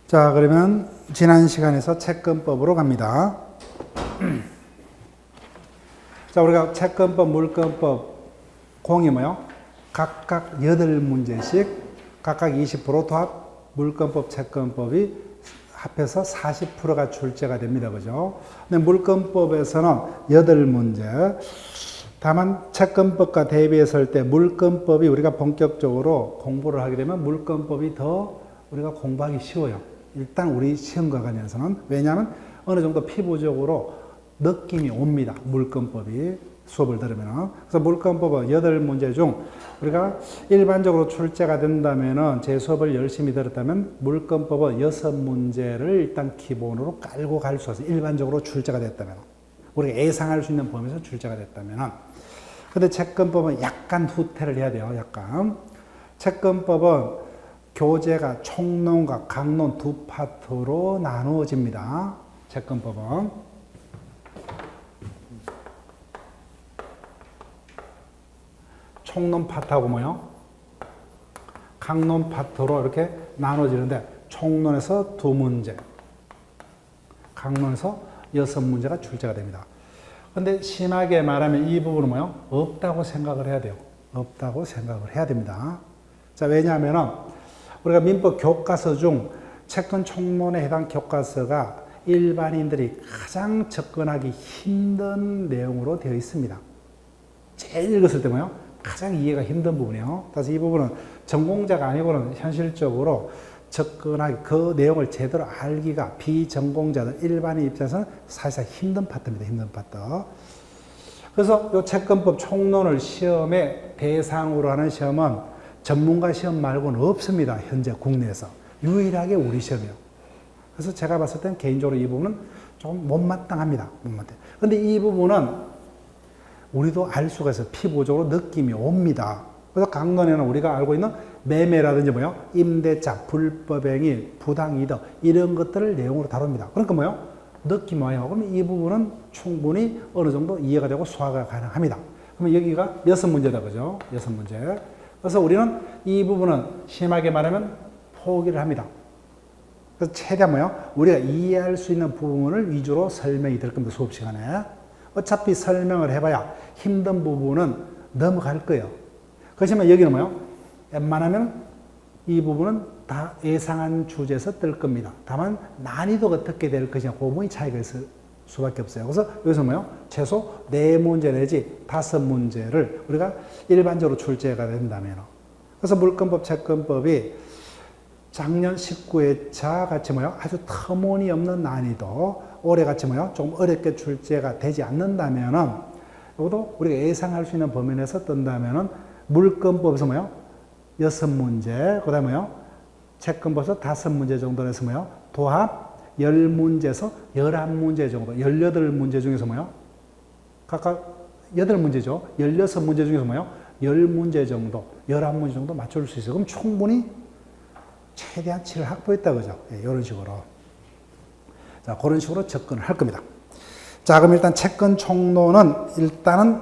자, 그러면 지난 시간에서 채권법으로 갑니다. 자, 우리가 채권법, 물권법 공이 뭐요? 각각 8문제씩 각각 20% 도합 물권법, 채권법이 합해서 40%가 출제가 됩니다. 그죠? 근데 물권법에서는 8문제. 다만 채권법과 대비했을 때 물권법이 우리가 본격적으로 공부를 하게 되면 물권법이 더 우리가 공부하기 쉬워요. 일단 우리 시험과 관련해서는. 왜냐하면 어느 정도 피부적으로 느낌이 옵니다. 물권법이 수업을 들으면. 그래서 물권법은 8문제 중 우리가 일반적으로 출제가 된다면 제 수업을 열심히 들었다면 물권법은 6문제를 일단 기본으로 깔고 갈 수 있어요. 일반적으로 출제가 됐다면. 우리가 예상할 수 있는 범위에서 출제가 됐다면. 근데 채권법은 약간 후퇴를 해야 돼요. 약간. 채권법은 교재가 총론과 강론 두 파트로 나누어집니다. 채권법은. 총론 파트하고 뭐요? 강론 파트로 이렇게 나눠지는데 총론에서 2문제, 강론에서 6문제가 출제가 됩니다. 근데 심하게 말하면 이 부분은 뭐요? 없다고 생각을 해야 돼요. 없다고 생각을 해야 됩니다. 자, 왜냐하면 우리가 민법 교과서 중 채권 총론에 해당 교과서가 일반인들이 가장 접근하기 힘든 내용으로 되어 있습니다. 제일 읽었을 때 뭐요? 가장 이해가 힘든 부분이에요. 그래서 이 부분은 전공자가 아니고는 현실적으로 접근하기, 그 내용을 제대로 알기가 비전공자들, 일반인 입장에서는 사실상 힘든 파트입니다. 힘든 파트. 그래서 이 채권법 총론을 시험의 대상으로 하는 시험은 전문가 시험 말고는 없습니다. 현재 국내에서. 유일하게 우리 시험이에요. 그래서 제가 봤을 때는 개인적으로 이 부분은 좀 못마땅합니다. 그런데 이 부분은 우리도 알 수가 있어요. 피부적으로 느낌이 옵니다. 그래서 강론에는 우리가 알고 있는 매매라든지 뭐요? 임대차, 불법행위, 부당이득 이런 것들을 내용으로 다룹니다. 그러니까 뭐요? 느낌 와요. 그러면 이 부분은 충분히 어느 정도 이해가 되고 소화가 가능합니다. 그러면 여기가 6문제다. 그죠? 6문제. 그래서 우리는 이 부분은 심하게 말하면 포기를 합니다. 그래서 최대한 뭐요? 우리가 이해할 수 있는 부분을 위주로 설명이 될 겁니다. 수업 시간에. 어차피 설명을 해봐야 힘든 부분은 넘어갈 거예요. 그렇지만 여기는 뭐요? 웬만하면 이 부분은 다 예상한 주제에서 뜰 겁니다. 다만 난이도가 어떻게 될 것이냐, 그 부분이 차이가 있을 수밖에 없어요. 그래서 여기서 뭐요? 최소 4문제 내지 5문제를 우리가 일반적으로 출제가 된다면. 그래서 물권법, 채권법이 작년 19회차 같이 뭐요? 아주 터무니없는 난이도, 올해 같이 뭐요? 조금 어렵게 출제가 되지 않는다면은, 이것도 우리가 예상할 수 있는 범위 내에서 뜬다면은, 물권법에서 뭐요? 6문제, 그 다음에 뭐요? 채권법에서 5문제 정도 해서 뭐요? 도합 10문제에서 11문제 정도, 18문제 중에서 뭐요? 각각 8문제죠. 16문제 중에서 뭐요? 10문제 정도, 11문제 정도 맞출 수 있어요. 그럼 충분히 최대한 치를 확보했다, 그죠? 예, 이런 식으로. 자, 그런 식으로 접근을 할 겁니다. 자, 그럼 일단 채권 총론은 일단은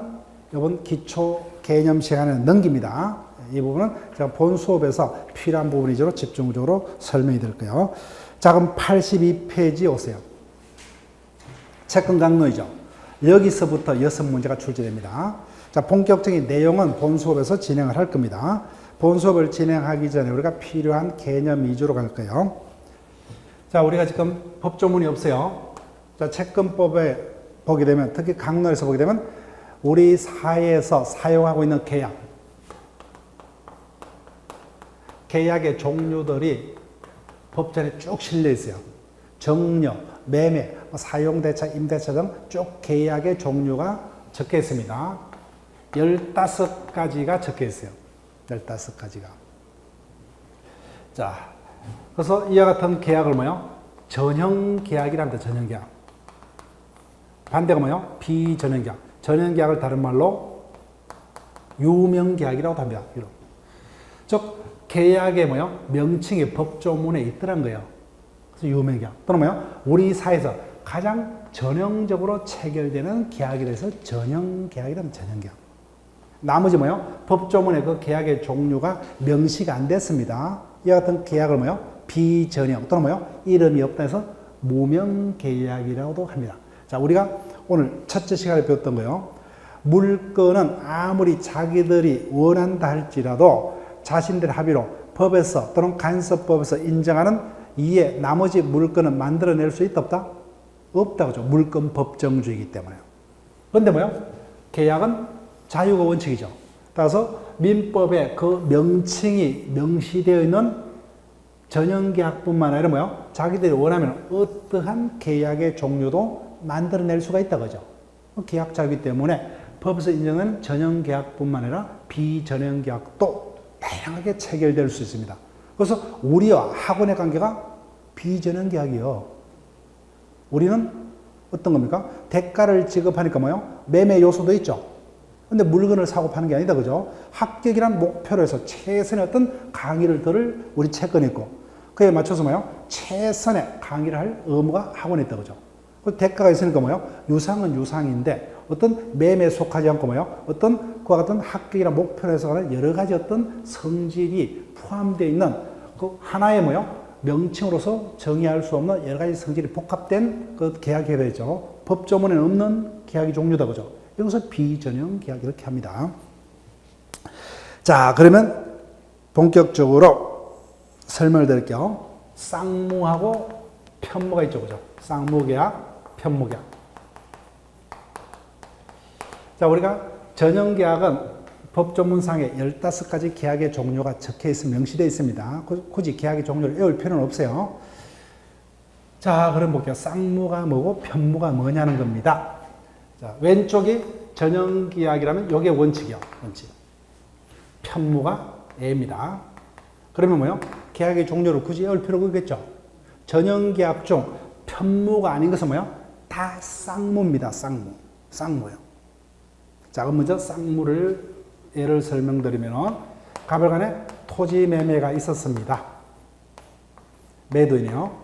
이번 기초 개념 시간에 넘깁니다. 이 부분은 제가 본 수업에서 필요한 부분 위주로 집중적으로 설명이 될 거예요. 자, 그럼 82페이지 오세요. 채권 강론이죠. 여기서부터 6문제가 출제됩니다. 자, 본격적인 내용은 본 수업에서 진행을 할 겁니다. 본 수업을 진행하기 전에 우리가 필요한 개념 위주로 갈 거예요. 자, 우리가 지금 법조문이 없어요. 자, 채권법에 보게 되면, 특히 강론에서 보게 되면 우리 사회에서 사용하고 있는 계약의 종류들이 법전에 쭉 실려 있어요. 정려, 매매, 사용대차, 임대차 등 쭉 계약의 종류가 적혀 있습니다. 15가지가 적혀 있어요. 15가지가. 자, 그래서 이와 같은 계약을 뭐요? 전형 계약이랍니다. 전형 계약. 반대가 뭐요? 비전형 계약. 전형 계약을 다른 말로 유명 계약이라고 합니다. 즉 계약의 뭐요? 명칭이 법조문에 있더란 거예요. 그래서 유명 계약. 또는 뭐요? 우리 사회에서 가장 전형적으로 체결되는 계약에 대해서 전형 계약이라면 전형 계약. 나머지 뭐요? 법조문에 그 계약의 종류가 명시가 안 됐습니다. 이와 같은 계약을 뭐요? 비전형 또는 뭐요? 이름이 없다 해서 무명계약이라고도 합니다. 자, 우리가 오늘 첫째 시간에 배웠던 거요. 물건은 아무리 자기들이 원한다 할지라도 자신들 합의로 법에서 또는 간섭법에서 인정하는 이에 나머지 물건은 만들어낼 수 있다 없다? 없다 그죠. 물건 법정주의이기 때문에요. 그런데 뭐요? 계약은 자유가 원칙이죠. 따라서 민법에 그 명칭이 명시되어 있는 전형계약뿐만 아니라 뭐요? 자기들이 원하면 어떠한 계약의 종류도 만들어낼 수가 있다 그죠. 계약 자유이기 때문에 법에서 인정하는 전형계약뿐만 아니라 비전형계약도 다양하게 체결될 수 있습니다. 그래서 우리와 학원의 관계가 비전형계약이요. 우리는 어떤 겁니까? 대가를 지급하니까 뭐요? 매매 요소도 있죠. 근데 물건을 사고 파는 게 아니다 그죠? 합격이란 목표로 해서 최선의 어떤 강의를 들을 우리 채권이 있고 그에 맞춰서 뭐요? 최선의 강의를 할 의무가 학원에 있다 그죠? 그 대가가 있으니까 뭐요? 유상은 유상인데 어떤 매매에 속하지 않고 뭐요? 어떤 그와 같은 합격이란 목표로 해서 가는 여러 가지 어떤 성질이 포함되어 있는 그 하나의 뭐요? 명칭으로서 정의할 수 없는 여러 가지 성질이 복합된 그 계약이 되죠. 법조문에는 없는 계약의 종류다 그죠? 여기서 비전형 계약 이렇게 합니다. 자, 그러면 본격적으로 설명을 드릴게요. 쌍무하고 편무가 있죠, 그죠? 쌍무계약, 편무계약. 자, 우리가 전형계약은 법조문상에 15가지 계약의 종류가 적혀 있으면 명시되어 있습니다. 굳이 계약의 종류를 외울 필요는 없어요. 자, 그럼 볼게요. 쌍무가 뭐고 편무가 뭐냐는 겁니다. 자, 왼쪽이 전형계약이라면 이게 원칙이요. 원칙. 편무가 A입니다. 그러면 뭐요? 계약의 종류를 굳이 외울 필요가 없겠죠. 전형계약 중 편무가 아닌 것은 뭐요? 다 쌍무입니다. 쌍무. 쌍무요. 자, 그럼 먼저 쌍무를 예를 설명드리면 가별간에 토지 매매가 있었습니다. 매도인이요.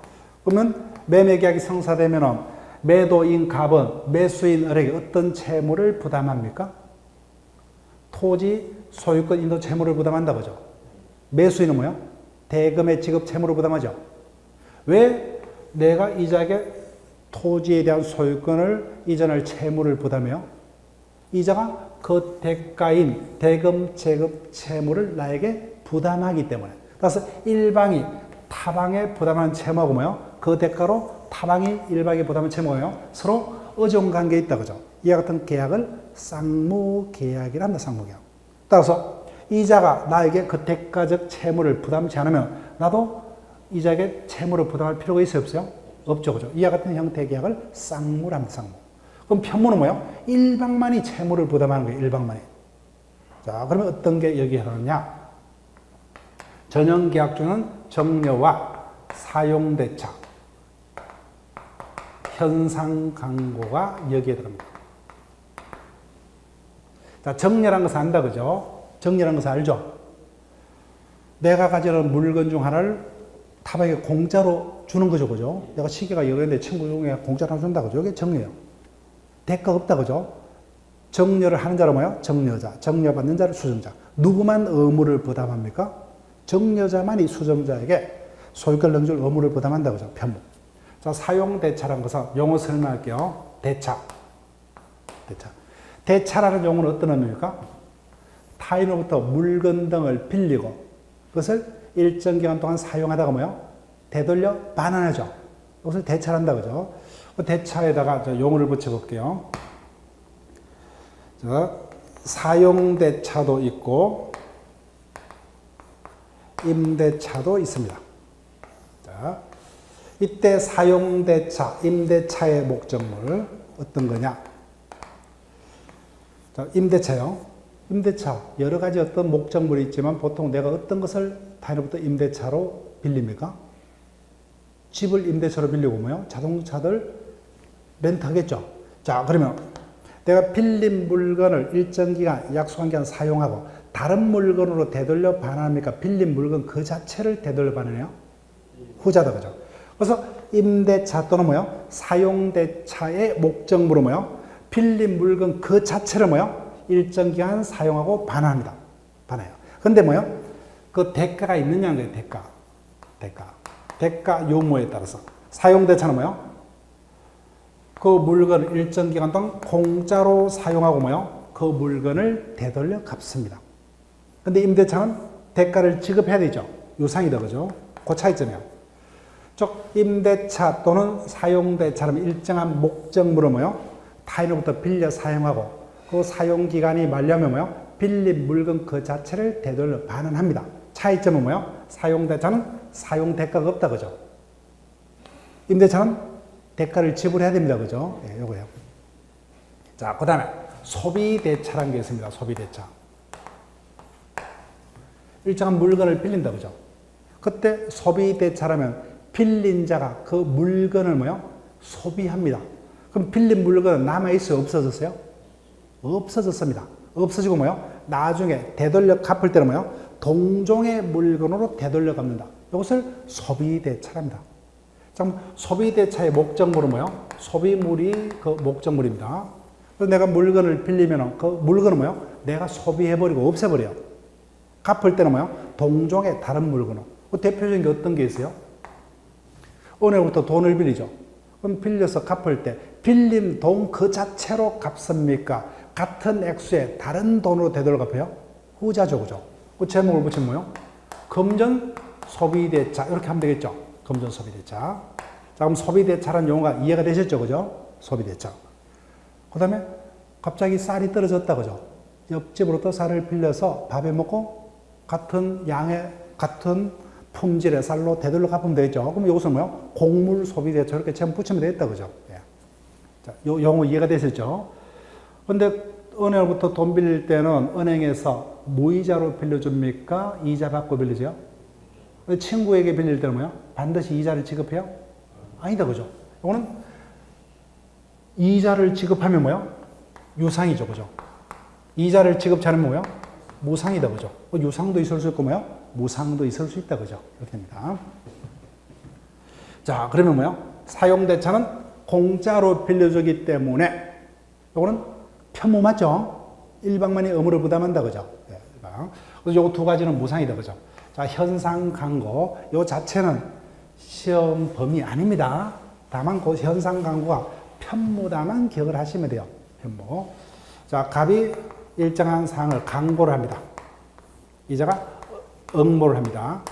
그러면 매매 계약이 성사되면 매도인 갑은 매수인 을에게 어떤 채무를 부담합니까? 토지 소유권 인도 채무를 부담한다 그죠? 매수인은 뭐요? 대금의 지급 채무를 부담하죠. 왜 내가 이자에게 토지에 대한 소유권을 이전할 채무를 부담해요? 이자가 그 대가인 대금 제급 채무를 나에게 부담하기 때문에. 따라서 일방이 타방에 부담하는 채무하고 뭐요? 그 대가로 타방이 일방에 부담하는 채무가요? 서로 의존관계에 있다 그죠? 이와 같은 계약을 쌍무계약이라 합니다. 쌍무계약. 따라서 이자가 나에게 그 대가적 채무를 부담치 않으면 나도 이자에게 채무를 부담할 필요가 있어요? 없어요? 없죠. 그죠? 이와 같은 형태의 계약을 쌍무라 합니다. 쌍무. 그럼 편무는 뭐예요? 일방만이 채무를 부담하는 거예요. 일방만이. 자, 그러면 어떤 게 여기에 해당하느냐? 전형계약 중은 정려와 사용대차, 현상강고가 여기에 들어갑니다. 자, 정려란 것을 안다 그죠? 정려란 것을 알죠? 내가 가지는 물건 중 하나를 타방에 공짜로 주는 거죠. 그죠? 내가 시계가 여러 개인데 친구 중에 공짜로 준다 그죠? 이게 정려예요. 대가 없다 그죠? 정려를 하는 자로 뭐예요? 정려자. 정려받는 자를 수정자. 누구만 의무를 부담합니까? 정려자만이 수정자에게 소유권 넘길 의무를 부담한다 그죠? 편무. 자, 사용대차라는 것은 용어 설명할게요. 대차. 대차. 대차라는 용어는 어떤 의미입니까? 타인으로부터 물건 등을 빌리고 그것을 일정 기간 동안 사용하다가 뭐예요? 되돌려 반환하죠. 그것을 대차란다 그죠? 대차에다가 용어를 붙여볼게요. 자, 사용대차도 있고 임대차도 있습니다. 자, 이때 사용대차, 임대차의 목적물 어떤 거냐? 자, 임대차요. 임대차 여러 가지 어떤 목적물이 있지만 보통 내가 어떤 것을 타인으로부터 임대차로 빌립니까? 집을 임대차로 빌리고 뭐요? 자동차들 렌트하겠죠. 자, 그러면 내가 빌린 물건을 일정 기간, 약속한 기간 사용하고 다른 물건으로 되돌려 반환합니까? 빌린 물건 그 자체를 되돌려 반환해요? 후자다, 그죠? 그래서 임대차 또는 뭐요? 사용대차의 목적물은 뭐요? 빌린 물건 그 자체를 뭐요? 일정 기간 사용하고 반환합니다. 반환해요. 근데 뭐요? 그 대가가 있느냐는 거예요, 대가. 대가. 대가 요모에 따라서. 사용대차는 뭐요? 그 물건을 일정 기간 동안 공짜로 사용하고 뭐요? 그 물건을 되돌려 갚습니다. 근데 임대차는 대가를 지급해야 되죠. 유상이다, 그죠? 그 차이점이에요. 즉, 임대차 또는 사용대차는 일정한 목적물을 뭐요? 타인으로부터 빌려 사용하고 그 사용기간이 만료하면 뭐요? 빌린 물건 그 자체를 되돌려 반환합니다. 차이점은 뭐요? 사용대차는 사용대가가 없다, 그죠? 임대차는 대가를 지불해야 됩니다, 그죠? 예, 요거요. 자, 그 다음에 소비대차라는 게 있습니다. 소비대차. 일정한 물건을 빌린다, 그죠? 그때 소비대차라면 빌린 자가 그 물건을 뭐요? 소비합니다. 그럼 빌린 물건은 남아있어요? 없어졌어요? 없어졌습니다. 없어지고 뭐요? 나중에 되돌려 갚을 때는 뭐요? 동종의 물건으로 되돌려 갚는다. 이것을 소비대차랍니다. 자, 소비대차의 목적물은 뭐요? 소비물이 그 목적물입니다. 그래서 내가 물건을 빌리면 그 물건은 뭐요? 내가 소비해버리고 없애버려요. 갚을 때는 뭐요? 동종의 다른 물건으로. 그 대표적인 게 어떤 게 있어요? 은행부터 돈을 빌리죠. 그럼 빌려서 갚을 때 빌린 돈 그 자체로 갚습니까? 같은 액수의 다른 돈으로 되돌려 갚아요? 후자죠, 그죠? 그 제목을 붙이면 뭐요? 금전 소비대차 이렇게 하면 되겠죠. 금전 소비대차. 자, 그럼 소비대차라는 용어가 이해가 되셨죠, 그죠? 소비대차. 그 다음에 갑자기 쌀이 떨어졌다, 그죠? 옆집으로부터 쌀을 빌려서 밥에 먹고 같은 양의 같은 품질의 쌀로 되돌려 갚으면 되겠죠. 그럼 이것은 뭐요? 곡물 소비대차 이렇게 제목 붙이면 되겠다, 그죠? 예. 자, 요 용어 이해가 되셨죠? 근데 은행으로부터 돈 빌릴 때는 은행에서 무이자로 빌려줍니까? 이자 받고 빌리죠? 친구에게 빌릴 때는 뭐요? 반드시 이자를 지급해요? 아니다, 그죠? 이거는 이자를 지급하면 뭐요? 유상이죠, 그죠? 이자를 지급치 않으면 뭐요? 무상이다, 그죠? 유상도 있을 수 있고 뭐요? 무상도 있을 수 있다, 그죠? 이렇게 됩니다. 자, 그러면 뭐요? 사용대차는 공짜로 빌려주기 때문에 이거는 편무 맞죠? 일방만이 의무를 부담한다, 그죠? 네, 그래서 요거 두 가지는 무상이다, 그죠? 자, 현상 강고 요 자체는 시험 범위 아닙니다. 다만 그 현상 강고가 편무다만 기억을 하시면 돼요. 편무. 자, 갑이 일정한 사항을 강고를 합니다. 이자가 응모를 합니다.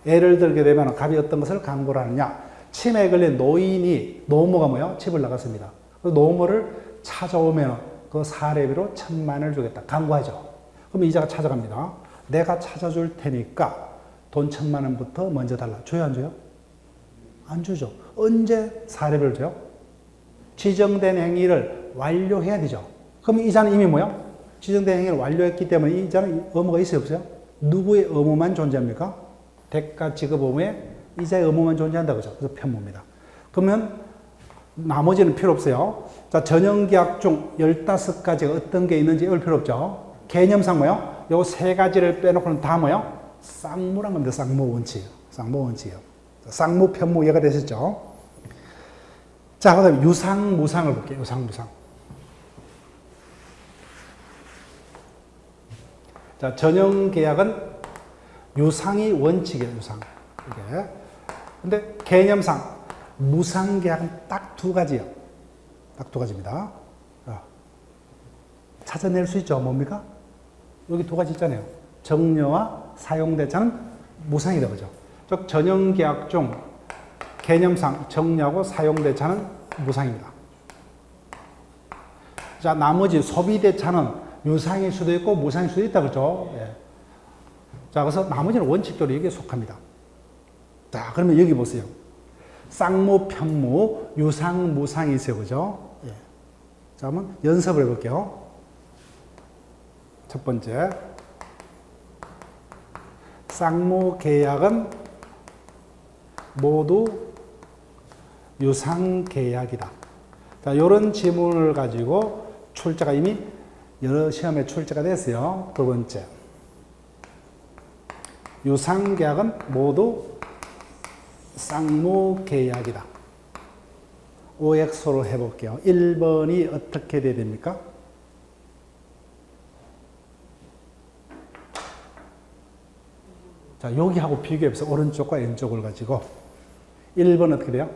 예를 들게 되면 갑이 어떤 것을 강고를 하느냐? 치매에 걸린 노인이 노모가 뭐예요? 집을 나갔습니다. 그 노모를 찾아오면 그 사례비로 1,000만원을 주겠다. 강구하죠. 그럼 이자가 찾아갑니다. 내가 찾아줄 테니까 돈 1,000만원부터 먼저 달라. 줘요, 안 줘요? 안 주죠. 언제 사례비를 줘요? 지정된 행위를 완료해야 되죠. 그럼 이자는 이미 뭐요? 지정된 행위를 완료했기 때문에 이자는 의무가 있어요, 없어요? 누구의 의무만 존재합니까? 대가 지급 의무에 이자의 의무만 존재한다, 그죠? 그래서 편무입니다. 그러면 나머지는 필요 없어요. 자, 전형계약 중 15가지가 어떤 게 있는지 알 필요 없죠. 개념상 뭐요? 요 세 가지를 빼놓고는 다 뭐요? 쌍무란 겁니다. 쌍무 원칙. 쌍무 원칙이요. 쌍무, 편무 이해가 되셨죠? 자, 그 다음에 유상, 무상을 볼게요. 유상, 무상. 자, 전형계약은 유상이 원칙이에요. 유상. 이게. 근데 개념상 무상계약은 딱 두 가지예요. 딱 두 가지입니다. 찾아낼 수 있죠. 뭡니까? 여기 두 가지 있잖아요. 정려와 사용대차는 무상이다, 그죠? 즉, 전형계약 중 개념상 정려하고 사용대차는 무상입니다. 자, 나머지 소비대차는 유상일 수도 있고 무상일 수도 있다, 그죠? 예. 자, 그래서 나머지는 원칙적으로 여기에 속합니다. 자, 그러면 여기 보세요. 쌍무, 편무, 유상, 무상이 있어요, 그죠? 예. 자, 한번 연습을 해볼게요. 첫 번째. 쌍무 계약은 모두 유상 계약이다. 자, 이런 지문을 가지고 출제가 이미 여러 시험에 출제가 됐어요. 두 번째. 유상 계약은 모두 쌍무 계약이다. OX로 해볼게요. 1번이 어떻게 돼야 됩니까? 자, 여기하고 비교해서 오른쪽과 왼쪽을 가지고 1번 어떻게 돼요?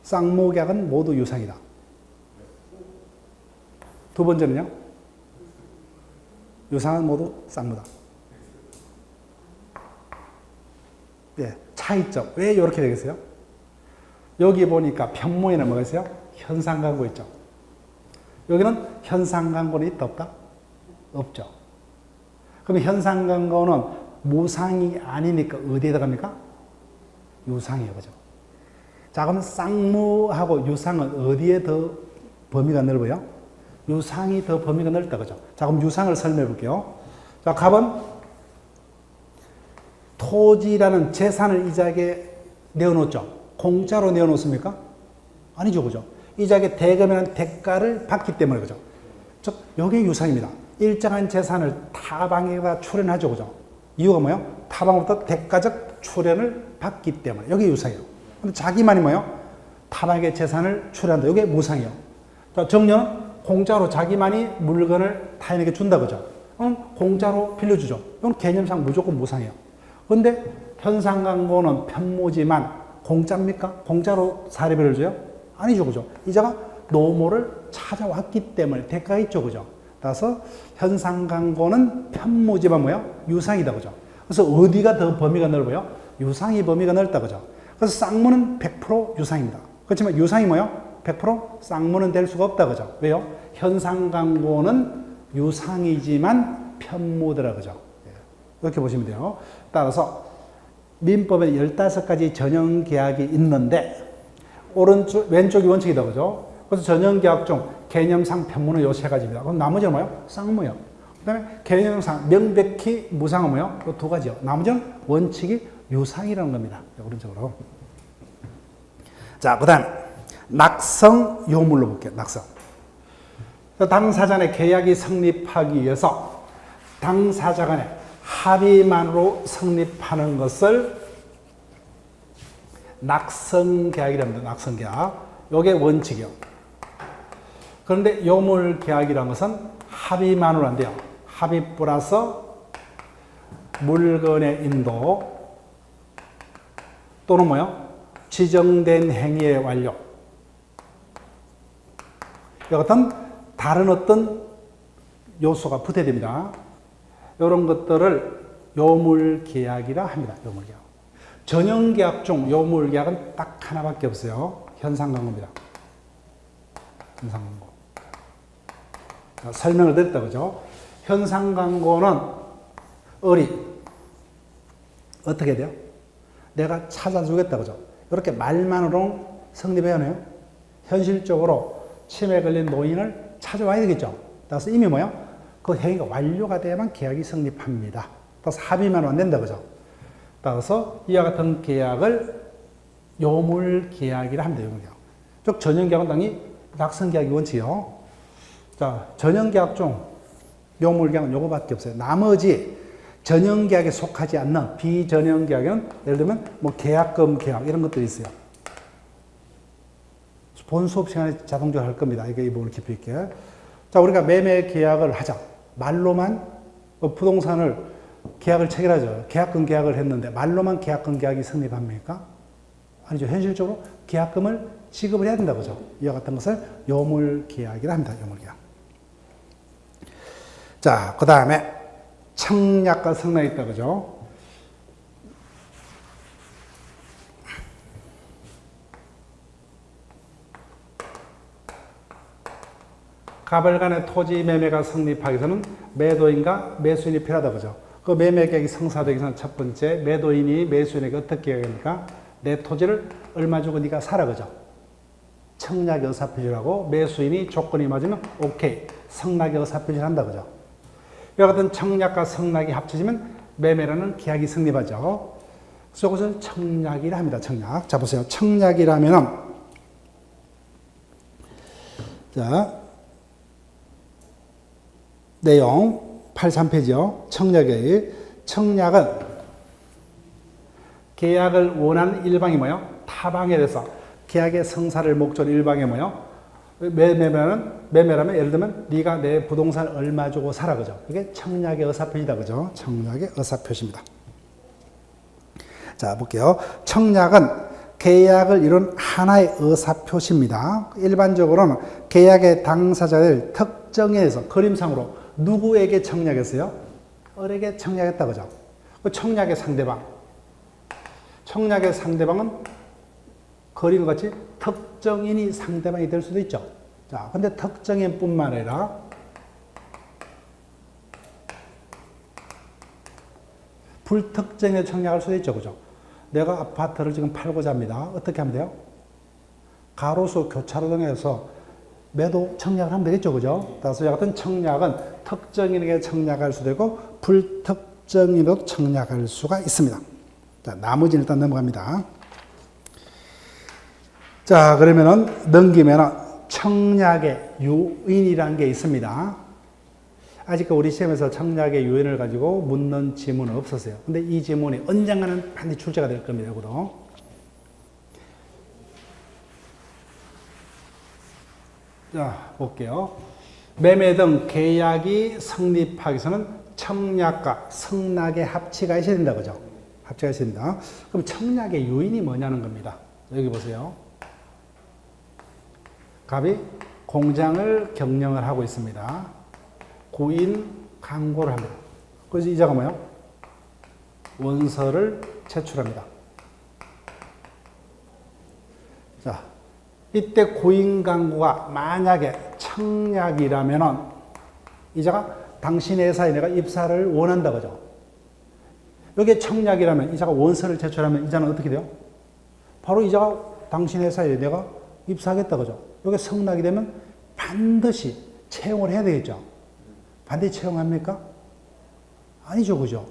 쌍무계약은 모두 유상이다. 두 번째는요? 유상은 모두 쌍무다. 예, 차이점. 왜 이렇게 되겠어요? 여기 보니까 편모에는 뭐가 있어요? 현상광고 있죠. 여기는 현상광고는 있다 없다? 없죠. 그럼 현상광고는 무상이 아니니까 어디에 들어갑니까? 유상이에요. 그죠? 자, 그럼 쌍무하고 유상은 어디에 더 범위가 넓어요? 유상이 더 범위가 넓다. 그죠? 자, 그럼 유상을 설명해 볼게요. 자, 갑은 토지라는 재산을 이 자리에 내어놓죠. 공짜로 내어놓습니까? 아니죠. 그죠? 이 자리에 대금이라는 대가를 받기 때문에. 그죠? 즉, 이게 유상입니다. 일정한 재산을 타방에다 출연하죠. 그죠? 이유가 뭐예요? 타방으로부터 대가적 출연을 받기 때문에. 여기 유상이에요. 근데 자기만이 뭐예요? 타방의 재산을 출연한다. 이게 무상이에요. 자, 정려는 공짜로 자기만이 물건을 타인에게 준다. 그죠? 공짜로 빌려주죠. 이건 개념상 무조건 무상이에요. 그런데 현상광고는 편모지만 공짜입니까? 공짜로 사례비를 줘요? 아니죠. 그죠? 이자가 노모를 찾아왔기 때문에 대가가 있죠. 그죠? 따라서 현상광고는 편모지만 뭐예요? 유상이다. 그죠? 그래서 어디가 더 범위가 넓어요? 유상이 범위가 넓다. 그죠? 그래서 쌍무는 100% 유상입니다. 그렇지만 유상이 뭐예요? 100% 쌍무는 될 수가 없다. 그죠? 왜요? 현상광고는 유상이지만 편모더라. 그죠? 이렇게 보시면 돼요. 따라서 민법에 15가지 전형계약이 있는데 왼쪽이 원칙이다. 그죠? 그래서 전형계약 중 개념상 편모는 요 세 가지입니다. 그럼 나머지는 뭐예요? 쌍무예요. 그 다음에 개념상 명백히 무상은 뭐예요? 요 두 가지요. 나머지는 원칙이 유상이라는 겁니다. 오른쪽으로. 자, 그 다음 낙성 요물로 볼게요. 낙성. 당사자 간의 계약이 성립하기 위해서 당사자 간의 합의만으로 성립하는 것을 낙성계약이라고 합니다. 낙성계약. 이게 원칙이요. 그런데 요물계약이라는 것은 합의만으로 안 돼요. 합의 플러스 물건의 인도 또는 뭐요? 지정된 행위의 완료. 이 같은 다른 어떤 요소가 붙어야 됩니다. 이런 것들을 요물계약이라 합니다. 요물계약. 전형계약 중 요물계약은 딱 하나밖에 없어요. 현상광고입니다. 현상광고. 설명을 드렸다. 그죠? 현상광고는 어떻게 돼요? 내가 찾아주겠다. 그죠? 이렇게 말만으로 성립해야 하네요. 현실적으로 치매 걸린 노인을 찾아와야 되겠죠. 따라서 이미 뭐예요? 그 행위가 완료가 돼야만 계약이 성립합니다. 따라서 합의만 안 된다. 그죠? 따라서 이와 같은 계약을 요물계약이라 합니다. 요물계약. 즉, 전형계약은 당연히 낙성계약이 원칙이요. 자, 전형계약 중 요물계약은 요거밖에 없어요. 나머지 전형계약에 속하지 않는 비전형계약은 예를 들면 뭐 계약금 계약 이런 것들이 있어요. 본 수업 시간에 자동적으로 할 겁니다. 이게 이 부분을 깊이 있게. 자, 우리가 매매 계약을 하자. 말로만 부동산을 계약을 체결하죠. 계약금 계약을 했는데 말로만 계약금 계약이 성립합니까? 아니죠. 현실적으로 계약금을 지급을 해야 된다. 그죠? 이와 같은 것을 요물계약이라 합니다. 요물계약. 자, 그 다음에 청약과 성락이 있다. 그죠? 가벌 간의 토지 매매가 성립하기 위해서는 매도인과 매수인이 필요하다. 그죠? 그 매매 계약이 성사되기 위해서는 첫 번째, 매도인이 매수인에게 어떻게 해야 합니까? 내 토지를 얼마 주고 네가 사라. 그죠? 청약의 의사표시라고 매수인이 조건이 맞으면 오케이. 성락의 의사표시를 한다. 그죠? 이와 같은 청약과 성락이 합쳐지면 매매라는 계약이 성립하죠. 그래서 이것을 청약이라 합니다. 청약. 자, 보세요. 청약이라면은, 자, 내용 83페이지요. 청약은 계약을 원하는 일방이 뭐요? 타방에 대해서 계약의 성사를 목적으로 일방에 뭐요? 매매라면 예를 들면 네가 내 부동산 얼마 주고 사라 그죠. 이게 청약의 의사표시다 그죠. 청약의 의사표시입니다. 자 볼게요. 청약은 계약을 이룬 하나의 의사표시입니다. 일반적으로는 계약의 당사자를 특정해서 그림상으로 누구에게 청약했어요? 을에게 청약했다 그죠. 청약의 상대방. 청약의 상대방은 그림 같이 특정인이 상대방이 될 수도 있죠. 자, 근데 특정인뿐만 아니라 불특정에 청약할 수도 있죠. 그죠? 내가 아파트를 지금 팔고자 합니다. 어떻게 하면 돼요? 가로수 교차로 등에서 매도 청약을 하면 되겠죠. 그죠? 따라서 같은 청약은 특정인에게 청약할 수도 있고 불특정인으로 청약할 수가 있습니다. 자, 나머지는 일단 넘어갑니다. 자, 그러면은 넘기면은 청약의 요인이라는 게 있습니다. 아직 우리 시험에서 청약의 요인을 가지고 묻는 지문은 없었어요. 근데 이 지문이 언젠가는 반드시 출제가 될 겁니다. 이거도. 자, 볼게요. 매매 등 계약이 성립하기 위해서는 청약과 성낙의 합치가 있어야 된다. 그죠? 합치가 있어야 된다. 그럼 청약의 요인이 뭐냐는 겁니다. 여기 보세요. 갑이 공장을 경영을 하고 있습니다. 구인 광고를 합니다. 그래서 이자가 뭐예요? 원서를 제출합니다. 자, 이때 구인 광고가 만약에 청약이라면은 이자가 당신의 회사에 내가 입사를 원한다 그죠? 여기에 청약이라면 이자가 원서를 제출하면 이자는 어떻게 돼요? 바로 이자가 당신의 회사에 내가 입사하겠다 그죠? 여기 성락이 되면 반드시 채용을 해야 되겠죠. 반드시 채용합니까? 아니죠. 그죠?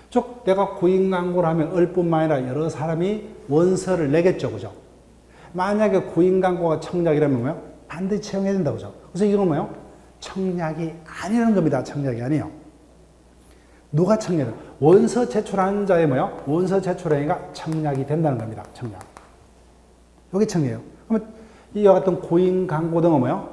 즉 내가 구인 광고를 하면 을뿐만 아니라 여러 사람이 원서를 내겠죠. 그죠? 만약에 구인 광고가 청약이라면 뭐예요? 반드시 채용해야 된다. 그죠? 그래서 이건 뭐예요? 청약이 아니라는 겁니다. 청약이 아니에요. 누가 청약을? 원서 제출한 자의 뭐예요? 원서 제출행위가 청약이 된다는 겁니다. 청약. 여기 청약이에요. 그러면 이와 같은 구인 광고 등은 뭐예요?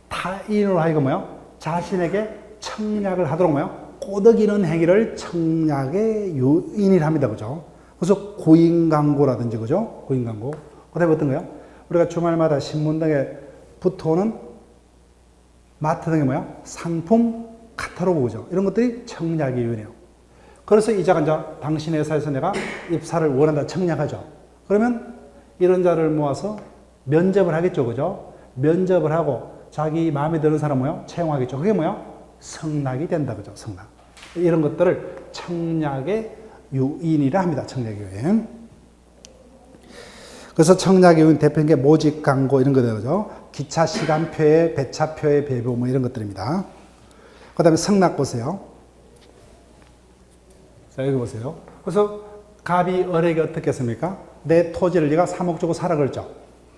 타인으로 하여금 뭐예요? 자신에게 청약을 하도록 뭐예요? 꼬드기는 행위를 청약의 요인이라 합니다. 그죠? 그래서 구인 광고라든지 그죠? 구인 광고. 그다음에 어떤 거예요? 우리가 주말마다 신문 등에 붙어오는 마트 등에 뭐예요? 상품 카탈로그 그죠? 이런 것들이 청약의 요인이에요. 그래서 이자가 이제 당신의 회사에서 내가 입사를 원한다 청약하죠. 그러면 이런 자를 모아서 면접을 하겠죠. 그죠? 면접을 하고 자기 마음에 드는 사람 뭐요? 채용하겠죠. 그게 뭐요? 성낙이 된다. 그죠? 성낙. 이런 것들을 청약의 요인이라 합니다. 청약의 요인. 그래서 청약의 요인 대표인 게 모집 광고 이런 거죠. 그죠? 기차 시간표에 배차표에 배부 뭐 이런 것들입니다. 그 다음에 성낙 보세요. 자, 여기 보세요. 그래서 갑이 을에게 어떻게 했습니까? 내 토지를 네가 3억 주고 사라 그랬죠.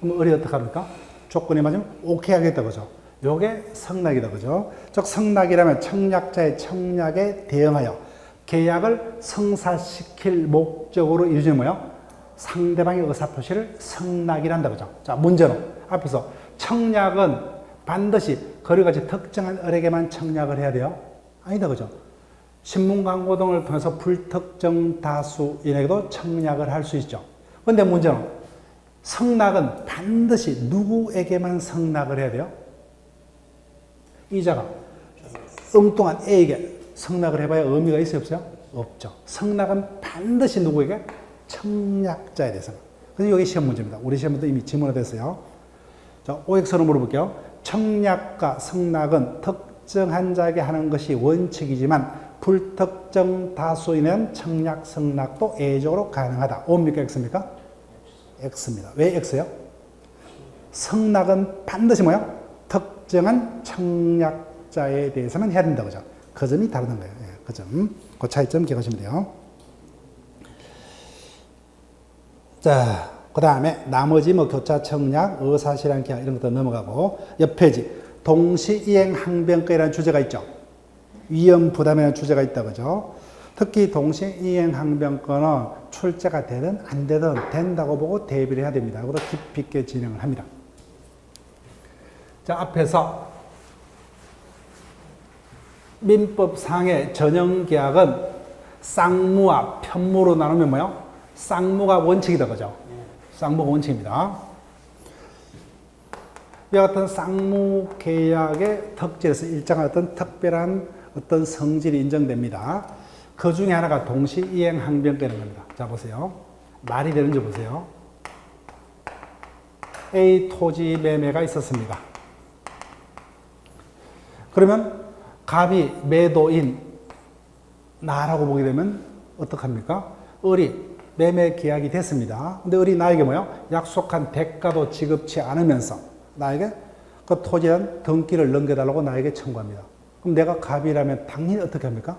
그럼 을이 어떻게 합니까? 조건이 맞으면 오케이 하겠다 그죠? 요게 성낙이다 그죠? 즉 성낙이라면 청약자의 청약에 대응하여 계약을 성사시킬 목적으로 이루어지는 뭐예요? 상대방의 의사표시를 성낙이란다 그죠? 자, 문제는 앞에서 청약은 반드시 거리같이 특정한 을에게만 청약을 해야 돼요? 아니다 그죠? 신문 광고 등을 통해서 불특정 다수인에게도 청약을 할 수 있죠. 그런데 문제는 성낙은 반드시 누구에게만 성낙을 해야 돼요? 이자가 엉뚱한 A에게 성낙을 해봐야 의미가 있어요 없어요? 없죠. 성낙은 반드시 누구에게? 청약자에 대해서. 그래서 이게 시험 문제입니다. 우리 시험에도 이미 지문화 됐어요. 자, OX로 물어볼게요. 청약과 성낙은 특정한 자에게 하는 것이 원칙이지만 불특정 다수인은 청약, 성낙도 예외적으로 가능하다. O입니까? X입니까? X입니다. 왜 X요? 성낙은 반드시 뭐야? 특정한 청약자에 대해서는 해야 된다. 그죠? 그 점이 다르다는 거예요. 예, 그 점. 그 차이점 기억하시면 돼요. 자, 그 다음에 나머지 뭐 교차 청약, 의사실현 계약 이런 것도 넘어가고 옆 페이지 동시이행 항변권이라는 주제가 있죠. 위험 부담이라는 주제가 있다. 그죠? 특히 동시이행 항변권은 출제가 되든 안 되든 된다고 보고 대비를 해야 됩니다. 그리고 깊이 있게 진행을 합니다. 자, 앞에서 민법상의 전형계약은 쌍무와 편무로 나누면 뭐요? 쌍무가 원칙이다, 그죠? 쌍무가 원칙입니다. 이와 같은 쌍무 계약의 특질에서 일정한 어떤 특별한 어떤 성질이 인정됩니다. 그 중에 하나가 동시 이행 항변권인 겁니다. 자, 보세요. 말이 되는지 보세요. A 토지 매매가 있었습니다. 그러면 갑이 매도인 나라고 보게 되면 어떡합니까? 을이 매매 계약이 됐습니다. 근데 을이 나에게 뭐요? 약속한 대가도 지급치 않으면서 나에게 그 토지에 대한 등기를 넘겨달라고 나에게 청구합니다. 그럼 내가 갑이라면 당연히 어떻게 합니까?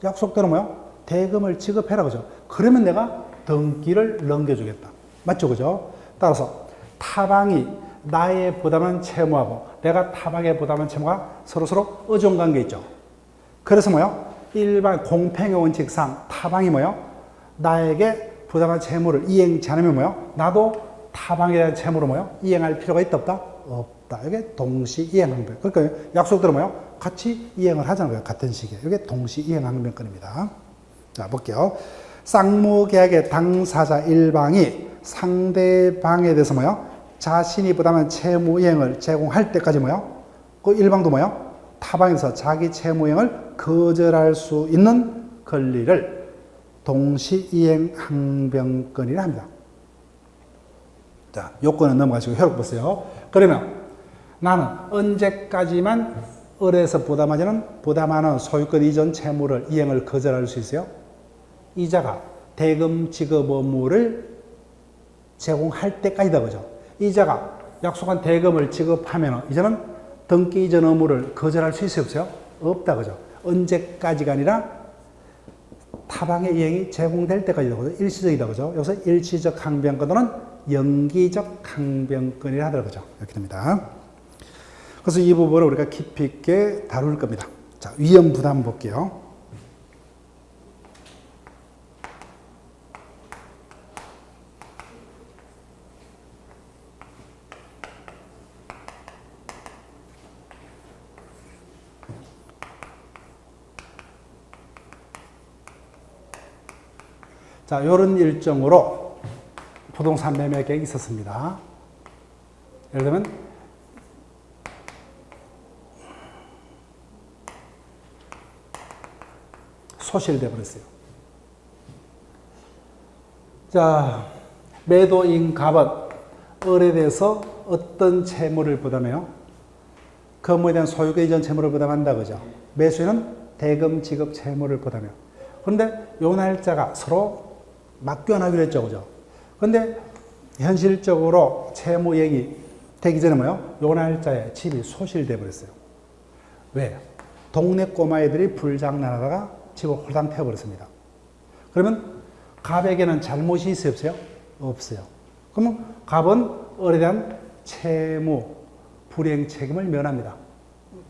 약속대로 뭐요? 대금을 지급해라, 그죠? 그러면 내가 등기를 넘겨주겠다. 맞죠, 그죠? 따라서 타방이 나의 부담은 채무하고 내가 타방의 부담은 채무가 서로서로 의존관계 있죠. 그래서 뭐요? 일반 공평의 원칙상 타방이 뭐요? 나에게 부담한 채무를 이행치 않으면 뭐요? 나도 타방에 대한 채무로 뭐요? 이행할 필요가 있다, 없다? 없다. 이게 동시 이행항변. 그러니까 약속대로 뭐요? 같이 이행을 하자는 거예요. 같은 시기에. 이게 동시 이행항변권입니다. 자, 볼게요. 쌍무계약의 당사자 일방이 상대방에 대해서 뭐요? 자신이 부담한 채무 이행을 제공할 때까지 뭐요? 그 일방도 뭐요? 타방에서 자기 채무 이행을 거절할 수 있는 권리를 동시 이행 항변권이라 합니다. 자, 요건은 넘어가시고 효력 보세요. 그러면 나는 언제까지만 을에서 부담하는 소유권 이전 채무를 이행을 거절할 수 있어요? 이자가 대금 지급 의무를 제공할 때까지다, 그죠? 이자가 약속한 대금을 지급하면 이제는 등기 이전 의무를 거절할 수 있어요, 없어요? 없다, 그죠? 언제까지가 아니라 타방의 이행이 제공될 때까지다, 그죠? 일시적이다, 그죠? 여기서 일시적 항변권 또는 연기적 항변권이라 하더라고요, 그죠? 이렇게 됩니다. 그래서 이 부분을 우리가 깊이 있게 다룰 겁니다. 자, 위험 부담 볼게요. 자, 이런 일정으로 부동산 매매 계획이 있었습니다. 예를 들면 소실돼 버렸어요. 자, 매도인 갑은 을에 대해서 어떤 채무를 부담해요? 건물에 대한 소유권 이전 채무를 부담한다, 그죠? 매수인은 대금 지급 채무를 부담해요. 그런데 요 날짜가 서로 맞교환하기로 했죠, 그죠? 근데 현실적으로 채무 이행이 되기 전에 뭐요? 요 날짜에 집이 소실돼 버렸어요. 왜? 동네 꼬마애들이 불장난하다가 집을 홀랑 태워버렸습니다. 그러면 갑에게는 잘못이 있어요, 없어요? 없어요. 그러면 갑은 을에 대한 채무 불이행 책임을 면합니다.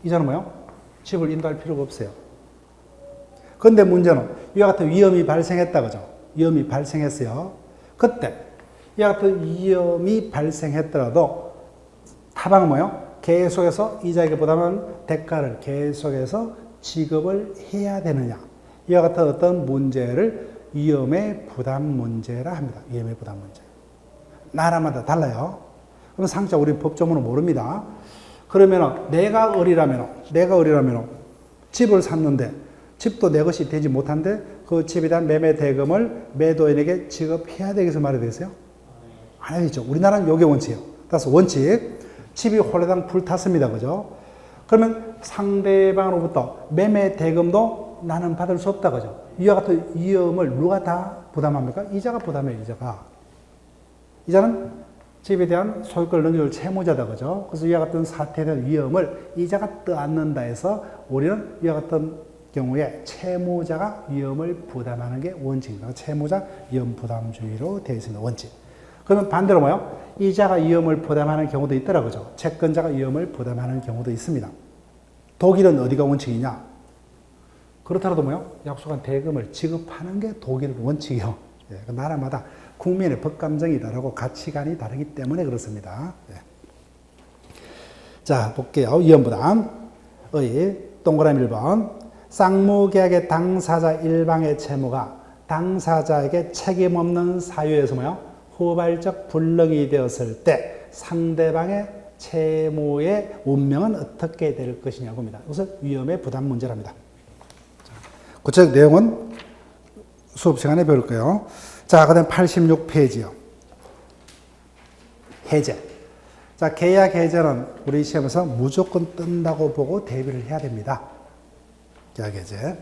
이자는 뭐요? 집을 인도할 필요가 없어요. 그런데 문제는 이와 같은 위험이 발생했다, 그죠? 위험이 발생했어요. 그때 이와 같은 위험이 발생했더라도 타방은 뭐요? 계속해서 이자에게 부담한 대가를 계속해서 지급을 해야 되느냐. 이와 같은 어떤 문제를 위험의 부담 문제라 합니다. 위험의 부담 문제. 나라마다 달라요. 그럼 상자 우리 법조문은 모릅니다. 그러면 내가 을이라면 집을 샀는데 집도 내 것이 되지 못한데 그 집에 대한 매매 대금을 매도인에게 지급해야 되겠어, 말이 되겠어요? 안 해야죠. 우리나라는 요게 원칙이에요. 따라서 원칙, 집이 홀라당 불탔습니다, 그죠? 그러면 상대방으로부터 매매 대금도 나는 받을 수 없다, 그죠? 이와 같은 위험을 누가 다 부담합니까? 이자가 부담해요, 이자가. 이자는 집에 대한 소유권을 넘겨줄 채무자다, 그죠? 그래서 이와 같은 사태에 대한 위험을 이자가 떠안는다 해서 우리는 이와 같은 경우에 채무자가 위험을 부담하는 게 원칙입니다. 채무자 위험 부담주의로 되어 있습니다. 원칙. 그러면 반대로 뭐요? 이자가 위험을 부담하는 경우도 있더라, 그죠? 채권자가 위험을 부담하는 경우도 있습니다. 독일은 어디가 원칙이냐? 그렇더라도 뭐요? 약속한 대금을 지급하는 게 독일 원칙이요. 예, 그 나라마다 국민의 법 감정이 다르고 가치관이 다르기 때문에 그렇습니다. 예. 자, 볼게요. 위험부담. 의, 동그라미 1번. 쌍무계약의 당사자 일방의 채무가 당사자에게 책임 없는 사유에서 뭐요? 후발적 불능이 되었을 때 상대방의 채무의 운명은 어떻게 될 것이냐고 합니다. 이것은 위험의 부담 문제랍니다. 구체적 내용은 수업 시간에 배울 거예요. 자, 그 다음 86페이지요. 해제. 자, 계약 해제는 우리 시험에서 무조건 뜬다고 보고 대비를 해야 됩니다. 계약 해제.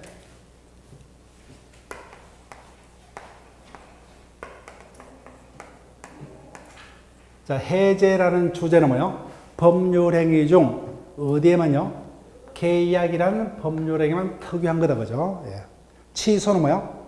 자, 해제라는 주제는 뭐요? 법률행위 중 어디에만요? 계약이라는 법률행위만 특유한 거다, 그죠? 예. 취소는 뭐요?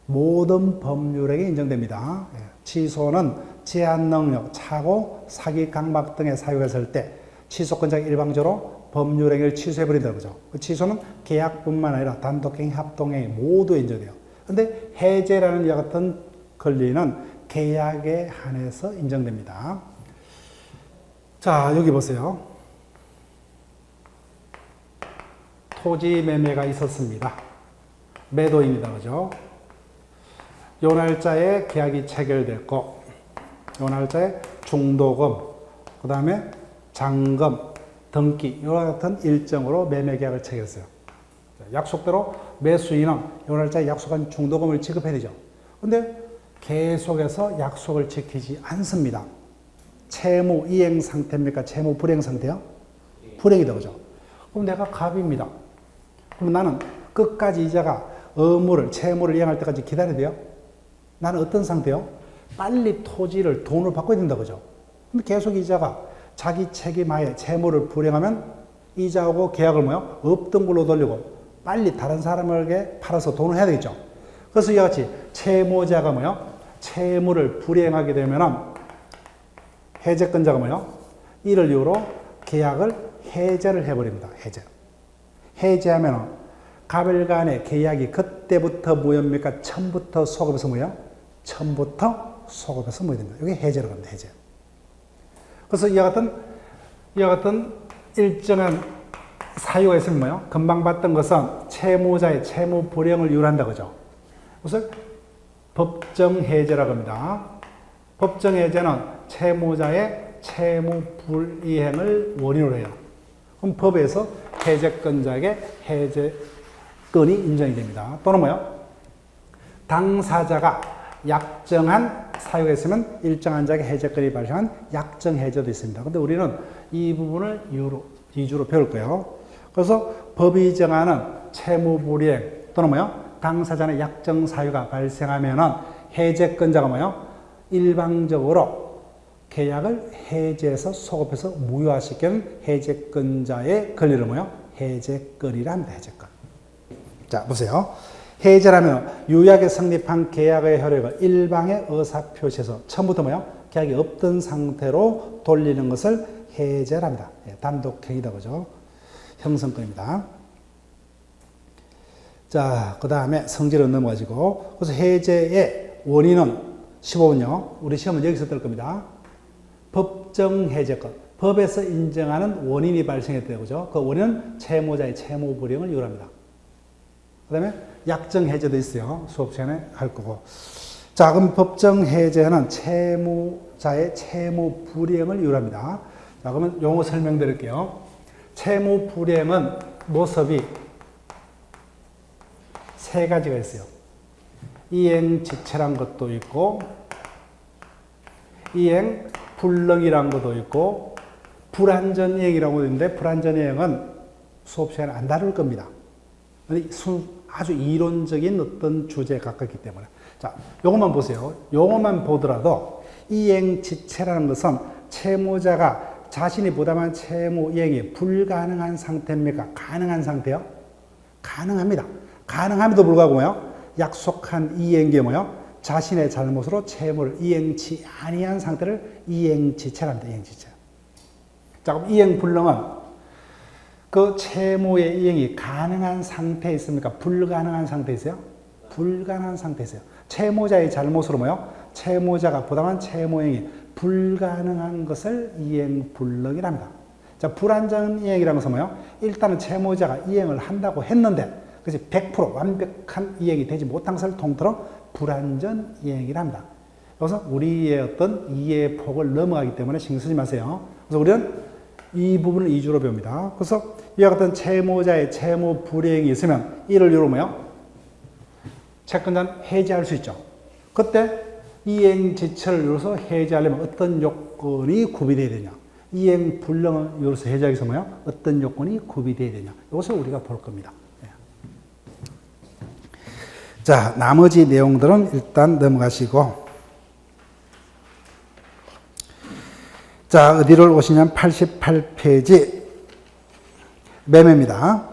모든 법률행위 인정됩니다. 예. 취소는 제한 능력, 착오, 사기, 강박 등의 사유가 있을 때 취소권자가 일방적으로 법률행위를 취소해버린다는 거죠. 그 취소는 계약뿐만 아니라 단독행위, 합동행위 모두 인정돼요. 근데 해제라는 이와 같은 권리는 계약에 한해서 인정됩니다. 자, 여기 보세요. 토지 매매가 있었습니다. 매도입니다. 그죠? 요 날짜에 계약이 체결됐고, 요 날짜에 중도금, 그 다음에 잔금, 등기, 이와 같은 일정으로 매매 계약을 체결했어요. 약속대로 매수인은 요 날짜에 약속한 중도금을 지급해야 되죠. 근데 계속해서 약속을 지키지 않습니다. 채무 이행 상태입니까? 채무 불이행 상태요? 불이행이다, 그죠? 그럼 내가 갑입니다. 그럼 나는 끝까지 이자가 의무를, 채무를 이행할 때까지 기다려야 돼요? 나는 어떤 상태요? 빨리 토지를 돈으로 바꿔야 된다, 그죠? 근데 계속 이자가 자기 책임하에 채무를 불이행하면 이자하고 계약을 뭐요? 없던 걸로 돌리고 빨리 다른 사람에게 팔아서 돈을 해야 되겠죠? 그래서 이와 같이 채무자가 뭐요? 채무를 불이행하게 되면 해제권자가 뭐요? 이를 이유로 계약을 해제를 해버립니다. 해제. 해제하면 갑일간의 계약이 그때부터 무효입니까? 처음부터 소급해서 뭐예요? 처음부터 소급해서 무효됩니다. 이게 해제라고 합니다. 해제. 그래서 이와 같은 일정한 사유가 있으면 뭐예요? 금방 봤던 것은 채무자의 채무 불이행을 이유로 한다, 그죠? 그래서 법정 해제라고 합니다. 법정 해제는 채무자의 채무 불이행을 원인으로 해요. 그럼 법에서 해제권자에게 해제권이 인정이 됩니다. 또는 뭐요? 당사자가 약정한 사유가 있으면 일정한 자에게 해제권이 발생한 약정 해제도 있습니다. 근데 우리는 이 부분을 위주로 배울 거예요. 그래서 법이 정하는 채무 불이행 또는 뭐요? 당사자의 약정 사유가 발생하면은 해제권자가 뭐요? 일방적으로 계약을 해제해서 소급해서 무효화시키는 해제권자의 권리를 뭐요? 해제권이라 합니다. 해제권. 자, 보세요. 해제라면 유약에 성립한 계약의 효력을 일방의 의사표시에서 처음부터 뭐요? 계약이 없던 상태로 돌리는 것을 해제랍니다. 단독행위다, 그죠? 형성권입니다. 자, 그 다음에 성질은 넘어가지고, 그래서 해제의 원인은 15번요. 우리 시험은 여기서 뜰 겁니다. 법정 해제권. 법에서 인정하는 원인이 발생했대요. 그죠? 그 원인은 채무자의 채무 불이행을 이유로 합니다. 그 다음에 약정 해제도 있어요. 수업 시간에 할 거고. 자, 그럼 법정 해제는 채무자의 채무 불이행을 이유로 합니다. 자, 그러면 용어 설명드릴게요. 채무 불이행은 모습이 세 가지가 있어요. 이행지체란 것도 있고, 이행 불능이란 것도 있고, 불완전이행이라고 있는데, 불완전이행은 수업 시간에 안 다룰 겁니다. 아주 이론적인 어떤 주제에 가깝기 때문에. 자, 요것만 보세요. 요것만 보더라도, 이행지체라는 것은 채무자가 자신이 부담한 채무 이행이 불가능한 상태입니까? 가능한 상태요? 가능합니다. 가능함에도 불구하고 뭐요? 약속한 이행기에 뭐요? 자신의 잘못으로 채무를 이행치 아니한 상태를 이행지체랍니다. 이행지체. 자, 그럼 이행불능은 그 채무의 이행이 가능한 상태에 있습니까? 불가능한 상태에 있어요? 불가능한 상태에 있어요. 채무자의 잘못으로 뭐요? 채무자가 부담한 채무행위 불가능한 것을 이행불능이랍니다. 자, 자, 불완전 이행이라는 것은 뭐예요? 일단은 채무자가 이행을 한다고 했는데, 그래서 100% 완벽한 이행이 되지 못한 것을 통틀어 불완전 이행이라 합니다. 여기서 우리의 어떤 이해의 폭을 넘어가기 때문에 신경 쓰지 마세요. 그래서 우리는 이 부분을 이주로 배웁니다. 그래서 이와 같은 채무자의 채무 불이행이 있으면 이를 이유로 뭐예요? 채권자는 해지할 수 있죠. 그때 이행 지체를 이루어서 해지하려면 어떤 요건이 구비되어야 되냐? 이행 불능을 이루어서 해지하기 위해서 뭐예요? 어떤 요건이 구비되어야 되냐? 이것을 우리가 볼 겁니다. 자, 나머지 내용들은 일단 넘어가시고, 자, 어디를 오시냐면 88페이지 매매입니다.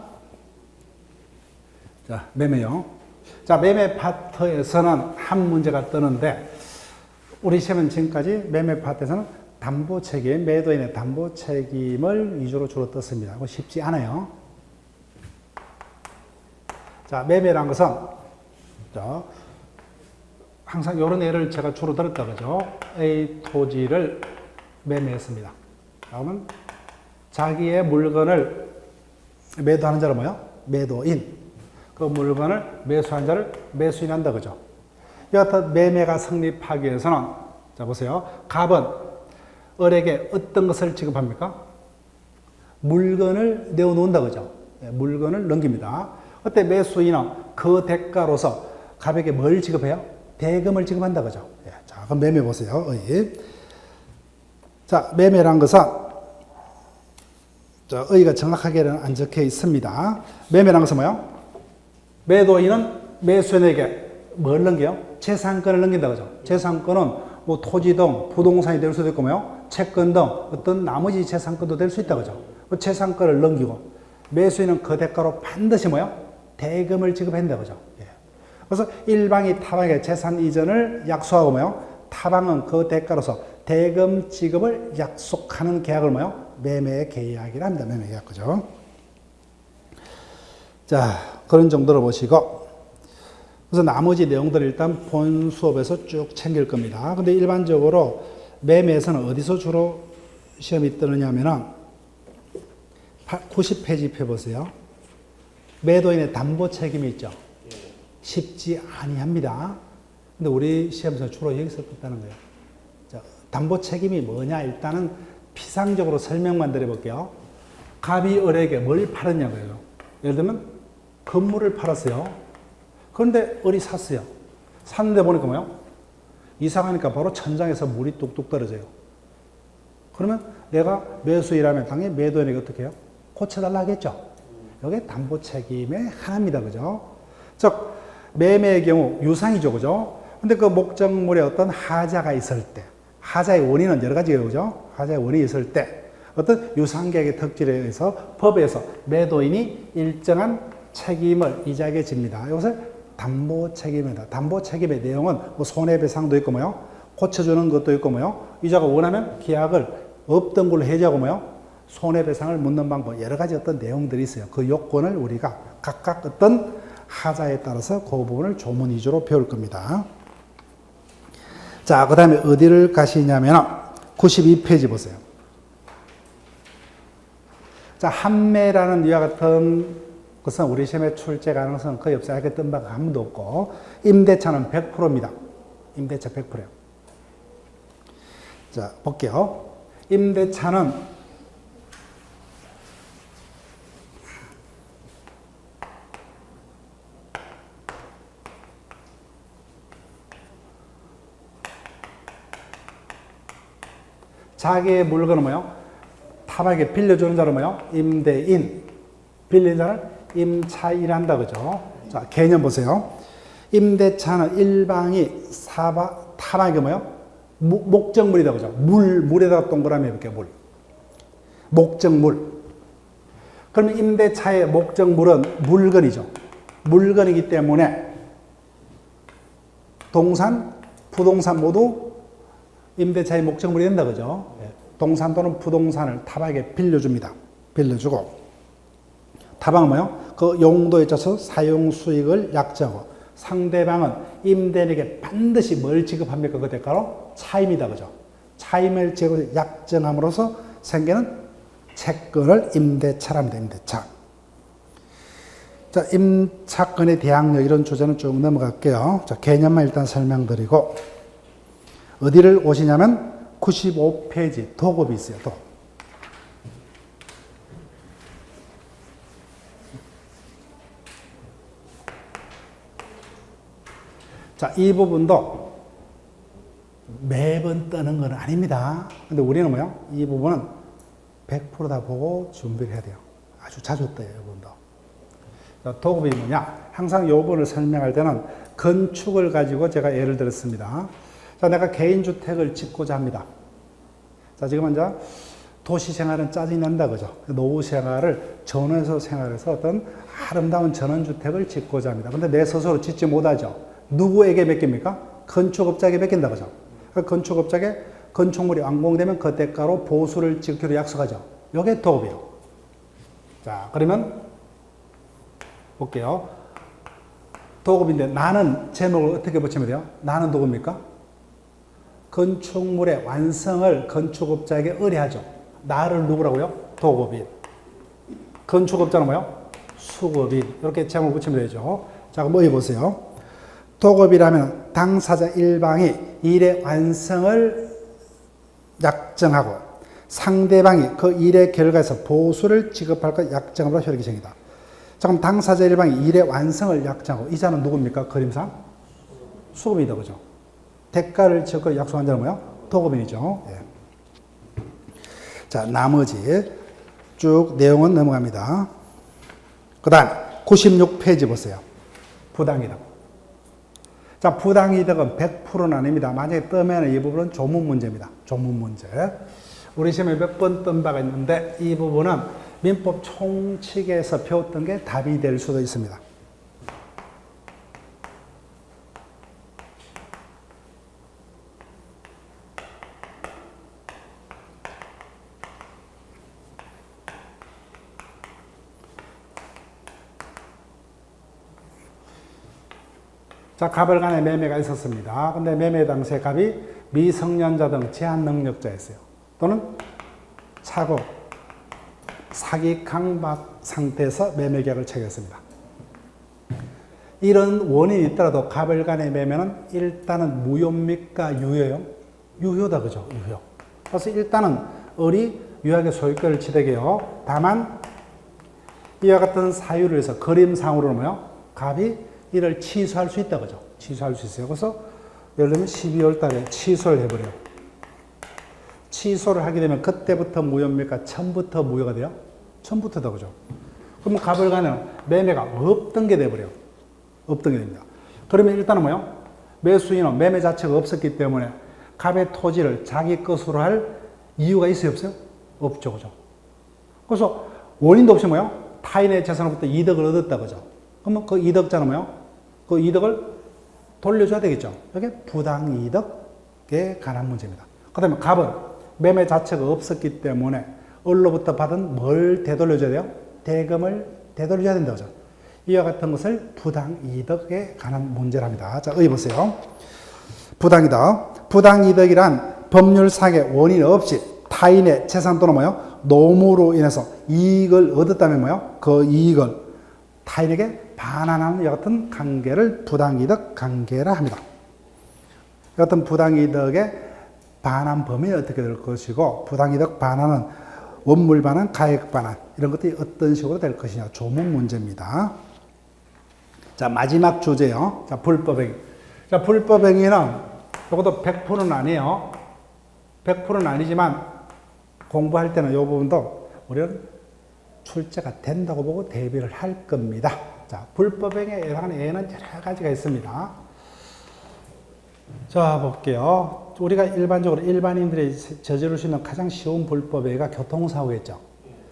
자, 매매요. 자, 매매 파트에서는 한 문제가 뜨는데, 우리 시험은 지금까지 매매 파트에서는 담보 책임, 매도인의 담보 책임을 위주로 주로 떴습니다. 이거 쉽지 않아요. 자, 매매란 것은, 자, 항상 이런 예를 제가 주로 들었다, 그죠? A 토지를 매매했습니다. 그러면 자기의 물건을 매도하는 자를 뭐요? 매도인. 그 물건을 매수한 자를 매수인한다, 그죠? 이 같은 매매가 성립하기 위해서는, 자, 보세요. 갑은 을에게 어떤 것을 지급합니까? 물건을 내어놓는다, 그죠? 물건을 넘깁니다. 그때 매수인은 그 대가로서 갑에게 뭘 지급해요? 대금을 지급한다, 그죠? 자, 그럼 매매 보세요. 자, 매매란 것은, 자, 의의가 정확하게는 안 적혀 있습니다. 매매란 것은 뭐예요? 매도인은 매수인에게 뭘 넘겨요? 재산권을 넘긴다, 그죠? 재산권은 뭐 토지 등 부동산이 될 수도 있고, 뭐요? 채권 등 어떤 나머지 재산권도 될 수 있다, 그죠? 그 재산권을 넘기고, 매수인은 그 대가로 반드시 뭐요? 대금을 지급한다, 그죠? 그래서 일방이 타방에게 재산 이전을 약속하고, 뭐요? 타방은 그 대가로서 대금 지급을 약속하는 계약을 뭐요? 매매 계약이라 합니다. 매매 계약, 그죠? 자, 그런 정도로 보시고, 그래서 나머지 내용들을 일단 본 수업에서 쭉 챙길 겁니다. 근데 일반적으로 매매에서는 어디서 주로 시험이 뜨느냐 하면은 90페이지 펴보세요. 매도인의 담보 책임이 있죠. 쉽지 아니합니다. 근데 우리 시험에서 주로 여기서 떴다는 거예요. 자, 담보 책임이 뭐냐? 일단은 피상적으로 설명만 드려볼게요. 갑이 을에게 뭘 팔았냐고요. 예를 들면 건물을 팔았어요. 그런데 을이 샀어요. 샀는데 보니까 뭐요? 이사 가니까 바로 천장에서 물이 뚝뚝 떨어져요. 그러면 내가 매수인이라면 당연히 매도인에게 어떻게 해요? 고쳐달라 하겠죠. 이게 담보 책임의 하나입니다. 그죠? 즉, 매매의 경우 유상이죠. 그죠? 근데 그 목적물에 어떤 하자가 있을 때, 하자의 원인은 여러 가지예요. 그죠? 하자의 원인이 있을 때, 어떤 유상계약의 특질에 의해서 법에서 매도인이 일정한 책임을 이자에게 집니다. 이것을 담보 책임입니다. 담보 책임의 내용은 뭐 손해배상도 있고, 뭐요? 고쳐주는 것도 있고, 뭐요? 이자가 원하면 계약을 없던 걸로 해지하고, 뭐요? 손해배상을 묻는 방법, 여러 가지 어떤 내용들이 있어요. 그 요건을 우리가 각각 어떤 하자에 따라서 그 부분을 조문 위주로 배울 겁니다. 자, 그 다음에 어디를 가시냐면 92페이지 보세요. 자, 한매라는 이와 같은 것은 우리 시험에 출제 가능성은 거의 없어요. 이렇게 뜬 바가 한 번도 없고, 임대차는 100%입니다. 임대차 100%예요. 자, 볼게요. 임대차는 자기의 물건은 뭐요? 타박에 빌려주는 자로 뭐요? 임대인. 빌린 자를 임차인한다, 그죠? 자, 개념 보세요. 임대차는 일방이 타박이 뭐요? 목적물이다, 그죠? 물에다가 동그라미 해볼게요, 물. 목적물. 그러면 임대차의 목적물은 물건이죠. 물건이기 때문에 동산, 부동산 모두 임대차의 목적물이 된다, 그죠? 동산 또는 부동산을 타박에 빌려줍니다. 빌려주고. 타방은 뭐요? 그 용도에 있어서 사용 수익을 약정하고, 상대방은 임대인에게 반드시 뭘 지급합니까? 그 대가로 차임이다, 그죠? 차임을 약정함으로써 생기는 채권을 임대차랍니다. 임대차. 자, 임차권의 대항력 이런 주제는 쭉 넘어갈게요. 자, 개념만 일단 설명드리고 어디를 오시냐면 95페이지 도급이 있어요. 도급. 자, 이 부분도 매번 뜨는 건 아닙니다. 근데 우리는 뭐요? 이 부분은 100%다 보고 준비를 해야 돼요. 아주 자주 떠요, 이 부분도. 자, 도급이 뭐냐? 항상 이 부분을 설명할 때는 건축을 가지고 제가 예를 들었습니다. 자, 내가 개인주택을 짓고자 합니다. 자, 지금 이제 도시 생활은 짜증이 난다, 그죠? 노후 생활을 전원에서 생활해서 어떤 아름다운 전원주택을 짓고자 합니다. 근데 내 스스로 짓지 못하죠. 누구에게 맡깁니까? 건축업자에게 맡긴다, 그죠? 건축업자에게 건축물이 완공되면 그 대가로 보수를 지키기로 약속하죠. 이게 도급이에요. 자, 그러면 볼게요. 도급인데 나는 제목을 어떻게 붙이면 돼요? 나는 누굽니까? 건축물의 완성을 건축업자에게 의뢰하죠. 나를 누구라고요? 도급인. 건축업자는 뭐요? 수급인. 이렇게 제목을 붙이면 되죠. 자, 그럼 보세요. 도급이라면 당사자 일방이 일의 완성을 약정하고 상대방이 그 일의 결과에서 보수를 지급할 것 약정으로 혈기정이다. 자, 그럼 당사자 일방이 일의 완성을 약정하고 이 자는 누굽니까? 그림상? 수급이다, 그죠? 대가를 지급할 약속한 자는 뭐요? 도급인이죠. 예. 자, 나머지 쭉 내용은 넘어갑니다. 그 다음 96페이지 보세요. 부당이득. 자, 부당이득은 100%는 아닙니다. 만약에 뜨면 이 부분은 조문 문제입니다. 조문 문제. 우리 시험에 몇 번 뜬 바가 있는데 이 부분은 민법 총칙에서 배웠던 게 답이 될 수도 있습니다. 자, 갑을 간에 매매가 있었습니다. 근데 매매 당시에 갑이 미성년자 등 제한 능력자였어요. 또는 차고, 사기 강박 상태에서 매매 계약을 체결했습니다. 이런 원인이 있더라도 갑을 간의 매매는 일단은 무효입니까? 유효요? 유효다, 그죠? 유효. 그래서 일단은 을이 유효하게 소유권을 취득해요. 다만 이와 같은 사유를 해서 그림상으로는 뭐요? 갑이 이를 취소할 수 있다, 그죠? 취소할 수 있어요. 그래서 예를 들면 12월 달에 취소를 해버려요. 취소를 하게 되면 그때부터 무효입니까? 처음부터 무효가 돼요? 처음부터다, 그죠? 그럼 갑을 가는 매매가 없던 게 돼버려요. 없던 게 됩니다. 그러면 일단은 뭐요? 매수인은 매매 자체가 없었기 때문에 갑의 토지를 자기 것으로 할 이유가 있어요, 없어요? 없죠, 그죠? 그래서 원인도 없이 뭐요? 타인의 재산으로부터 이득을 얻었다, 그죠? 그러면 그 이득자는 뭐요? 그 이득을 돌려줘야 되겠죠. 이게 부당이득에 관한 문제입니다. 그 다음에 갑은 매매 자체가 없었기 때문에 을로부터 받은 뭘 되돌려줘야 돼요? 대금을 되돌려줘야 된다고 하죠. 이와 같은 것을 부당이득에 관한 문제랍니다. 자, 여기 보세요. 부당이득. 부당이득이란 법률상의 원인 없이 타인의 재산 또는 뭐요? 노무로 인해서 이익을 얻었다면 뭐요? 그 이익을 타인에게 반환하는 이와 같은 관계를 부당이득 관계라 합니다. 이 같은 부당이득의 반환 범위는 어떻게 될 것이고 부당이득 반환은 원물 반환, 가액 반환 이런 것들이 어떤 식으로 될 것이냐 조문 문제입니다. 자, 마지막 주제요. 자, 불법행위. 자, 불법행위는 이것도 100%는 아니에요. 100%는 아니지만 공부할 때는 이 부분도 우리는 출제가 된다고 보고 대비를 할 겁니다. 자, 불법행위에 해당하는 예는 여러 가지가 있습니다. 자, 볼게요. 우리가 일반적으로 일반인들이 저지를 수 있는 가장 쉬운 불법행위가 교통사고겠죠.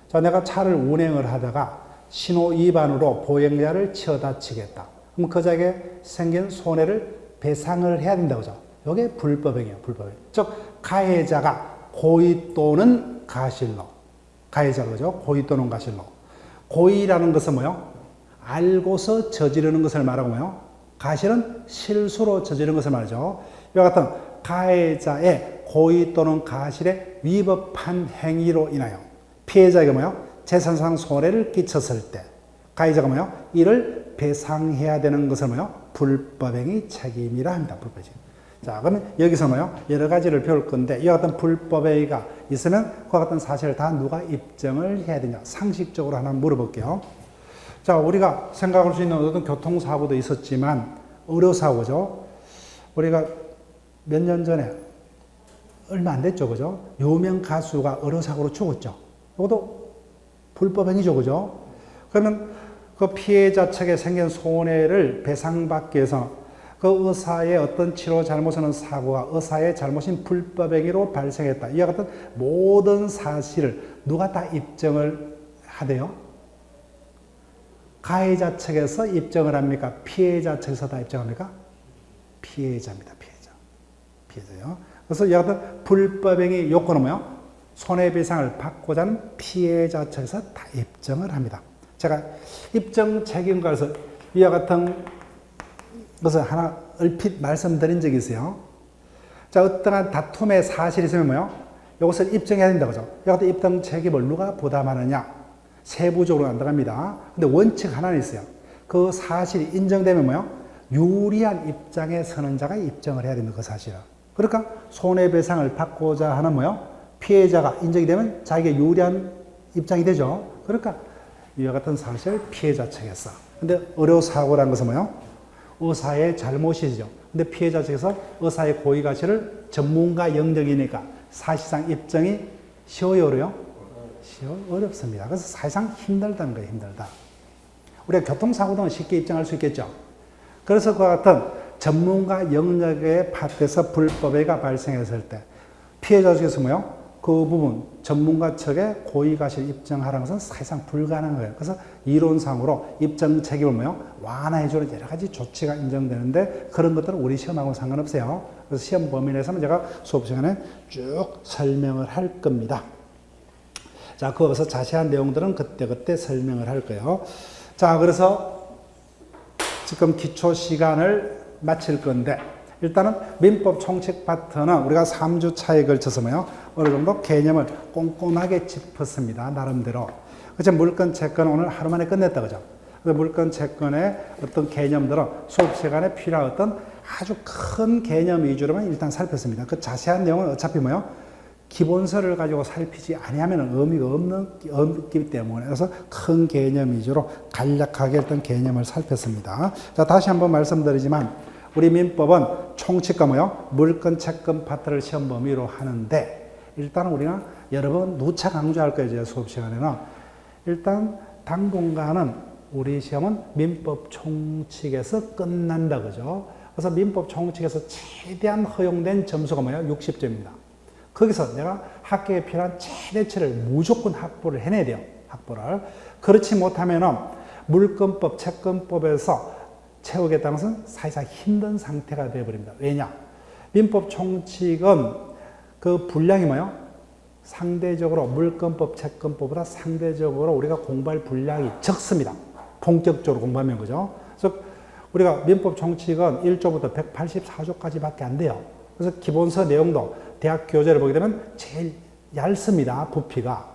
자, 내가 차를 운행을 하다가 신호 위반으로 보행자를 치어 다치겠다. 그럼 그 자에게 생긴 손해를 배상을 해야 된다고 하죠. 이게 불법행위예요, 불법행위. 즉, 가해자가 고의 또는 가실로. 가해자가 그죠? 고의 또는 가실로. 고의라는 것은 뭐요? 알고서 저지르는 것을 말하고 뭐요? 가실은 실수로 저지르는 것을 말하죠. 이와 같은 가해자의 고의 또는 가실에 위법한 행위로 인하여 피해자가 뭐요? 재산상 손해를 끼쳤을 때 가해자가 뭐요? 이를 배상해야 되는 것을 뭐요? 불법행위 책임이라 합니다. 불법행위. 자, 그러면 여기서 뭐요? 여러 가지를 배울 건데 이와 같은 불법행위가 있으면 그와 같은 사실을 다 누가 입증을 해야 되냐? 상식적으로 하나 물어볼게요. 자, 우리가 생각할 수 있는 어떤 교통사고도 있었지만 의료사고죠. 우리가 몇 년 전에 얼마 안 됐죠, 그죠? 유명 가수가 의료사고로 죽었죠. 이것도 불법행위죠, 그죠? 그러면 그 피해자 측에 생긴 손해를 배상받기 위해서 그 의사의 어떤 치료 잘못하는 사고가 의사의 잘못인 불법행위로 발생했다. 이와 같은 모든 사실을 누가 다 입증을 하대요? 가해자 측에서 입증을 합니까? 피해자 측에서 다 입증합니까? 피해자입니다. 피해자요. 그래서 이와 같은 불법행위 요건은 뭐예요? 손해배상을 받고자 하는 피해자 측에서 다 입증을 합니다. 제가 입증 책임과 해서 이와 같은 것을 하나 얼핏 말씀드린 적이 있어요. 자, 어떠한 다툼의 사실이 있으면 뭐예요? 이것을 입증해야 된다, 그죠? 이와 같은 입증 책임을 누가 부담하느냐? 세부적으로 안 들어갑니다. 근데 원칙 하나는 있어요. 그 사실이 인정되면 뭐예요? 유리한 입장에 서는 자가 입증을 해야 됩니다. 그 사실은. 그러니까 손해배상을 받고자 하는 뭐예요? 피해자가 인정이 되면 자기가 유리한 입장이 되죠. 그러니까 이와 같은 사실 피해자 측에서. 근데 의료사고라는 것은 뭐예요? 의사의 잘못이죠. 근데 피해자 측에서 의사의 고의가치를 전문가 영역이니까 사실상 입증이 쉬워요, 어려요? 어렵습니다. 그래서 사실상 힘들다는 거예요, 힘들다. 우리가 교통사고 등은 쉽게 입증할 수 있겠죠. 그래서 그와 같은 전문가 영역의 파트에서 불법행위가 발생했을 때 피해자 측에서 뭐요? 그 부분 전문가 측의 고의가실 입증하라는 것은 사실상 불가능한 거예요. 그래서 이론상으로 입증 책임을 뭐요? 완화해주는 여러 가지 조치가 인정되는데 그런 것들은 우리 시험하고는 상관없어요. 그래서 시험 범위 내에서는 제가 수업 시간에 쭉 설명을 할 겁니다. 자, 거기서 자세한 내용들은 그때그때 설명을 할 거예요. 자, 그래서 지금 기초 시간을 마칠 건데 일단은 민법 총칙 파트는 우리가 3주 차에 걸쳐서 뭐요? 어느 정도 개념을 꼼꼼하게 짚었습니다. 나름대로. 그래서 물건 채권은 오늘 하루 만에 끝냈다, 그죠? 그래서 물건 채권의 어떤 개념들은 수업 시간에 필요한 어떤 아주 큰 개념 위주로만 일단 살폈습니다. 그 자세한 내용은 어차피 뭐요? 기본서를 가지고 살피지 아니하면 의미가 없기 때문에 그래서 큰 개념 위주로 간략하게 일단 개념을 살폈습니다. 자, 다시 한번 말씀드리지만 우리 민법은 총칙과 뭐요? 물건 채권 파트를 시험 범위로 하는데 일단 우리가 여러 번 누차 강조할 거예요. 수업 시간에는 일단 당분간은 우리 시험은 민법 총칙에서 끝난다, 그죠? 그래서 민법 총칙에서 최대한 허용된 점수가 뭐예요? 60점입니다. 거기서 내가 학교에 필요한 최대치를 무조건 확보를 해내야 돼요. 확보를. 그렇지 못하면은 물권법, 채권법에서 채우겠다는 것은 사실상 힘든 상태가 되어버립니다. 왜냐? 민법 총칙은 그 분량이 뭐예요? 상대적으로 물권법, 채권법보다 상대적으로 우리가 공부할 분량이 적습니다. 본격적으로 공부하면, 그죠? 그래서 우리가 민법 총칙은 1조부터 184조까지밖에 안 돼요. 그래서 기본서 내용도 대학 교재를 보게 되면 제일 얇습니다. 부피가.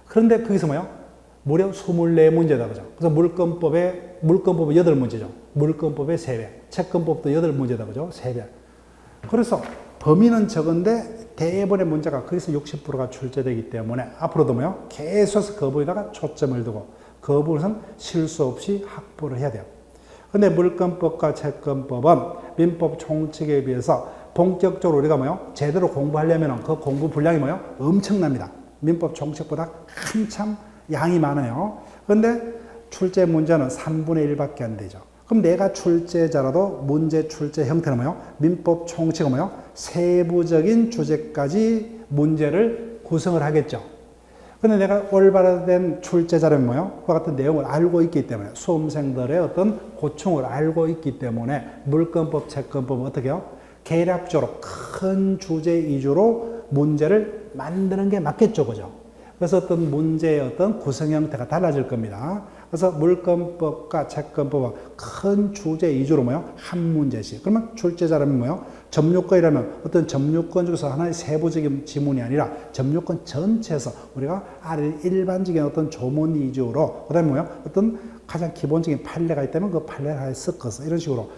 그런데 거기서 뭐요? 무려 24문제다. 그죠? 그래서 물권법은 8문제죠. 물권법의 3배. 채권법도 8문제다. 그죠? 3배. 그래서 범위는 적은데 대부분의 문제가 거기서 60%가 출제되기 때문에 앞으로도 뭐요? 계속 그 부분에다가 초점을 두고 그 부분은 실수 없이 확보를 해야 돼요. 근데 물권법과 채권법은 민법 총칙에 비해서 본격적으로 우리가 뭐요? 제대로 공부하려면 그 공부 분량이 뭐요? 엄청납니다. 민법 총칙보다 한참 양이 많아요. 그런데 출제 문제는 3분의 1밖에 안 되죠. 그럼 내가 출제자라도 문제 출제 형태는 뭐요? 민법 총칙은 뭐요? 세부적인 주제까지 문제를 구성을 하겠죠. 근데 내가 올바른 출제자라면 뭐요? 그와 같은 내용을 알고 있기 때문에 수험생들의 어떤 고충을 알고 있기 때문에 물권법, 채권법은 어떻게 해요? 계략적으로 큰 주제 위주로 문제를 만드는 게 맞겠죠, 그죠? 그래서 어떤 문제의 어떤 구성 형태가 달라질 겁니다. 그래서 물권법과 채권법은 큰 주제 위주로 뭐요? 한 문제씩. 그러면 출제자라면 뭐요? 점유권이라면 어떤 점유권 중에서 하나의 세부적인 지문이 아니라 점유권 전체에서 우리가 아래 일반적인 어떤 조문 위주로, 그 다음에 뭐요? 어떤 가장 기본적인 판례가 있다면 그 판례를 섞어서 이런 식으로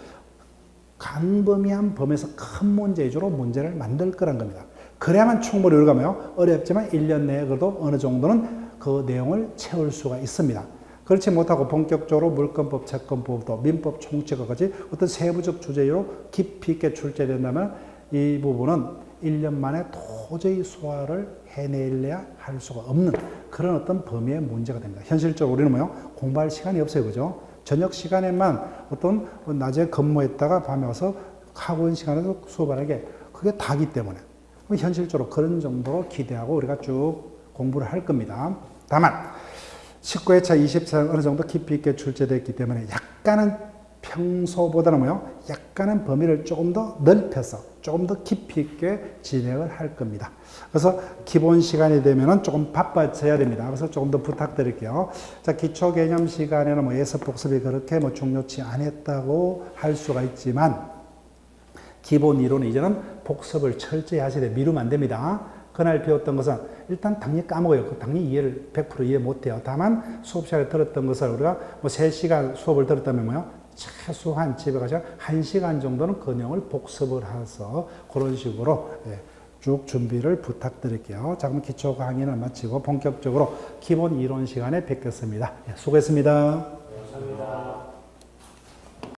광범위한 범위에서 큰 문제 위주로 문제를 만들 거란 겁니다. 그래야만 충분히 우리가 뭐요? 어렵지만 1년 내에 그래도 어느 정도는 그 내용을 채울 수가 있습니다. 그렇지 못하고 본격적으로 물권법, 채권법도 민법 총칙까지 어떤 세부적 주제로 깊이 있게 출제된다면 이 부분은 1년 만에 도저히 소화를 해내려야 할 수가 없는 그런 어떤 범위의 문제가 됩니다. 현실적으로 우리는 뭐요? 공부할 시간이 없어요. 그죠? 저녁 시간에만 어떤 낮에 근무했다가 밤에 와서 학원 시간에서 수업하는 게 그게 다기 때문에 현실적으로 그런 정도로 기대하고 우리가 쭉 공부를 할 겁니다. 다만 19회차 24는 어느 정도 깊이 있게 출제됐기 때문에 약간은 평소보다는 뭐요? 약간은 범위를 조금 더 넓혀서 조금 더 깊이 있게 진행을 할 겁니다. 그래서 기본 시간이 되면은 조금 바빠져야 됩니다. 그래서 조금 더 부탁드릴게요. 자, 기초 개념 시간에는 뭐 예습 복습이 그렇게 뭐 중요치 않았다고 할 수가 있지만 기본 이론은 이제는 복습을 철저히 하셔야 돼요. 미루면 안 됩니다. 그날 배웠던 것은 일단 당연히 까먹어요. 당연히 이해를 100% 이해 못해요. 다만 수업 시간에 들었던 것을 우리가 뭐 3시간 수업을 들었다면 뭐요? 최소한 집에 가서 1시간 정도는 그 내용을 복습을 해서 그런 식으로 쭉 준비를 부탁드릴게요. 자, 그럼 기초 강의는 마치고 본격적으로 기본 이론 시간에 뵙겠습니다. 수고했습니다.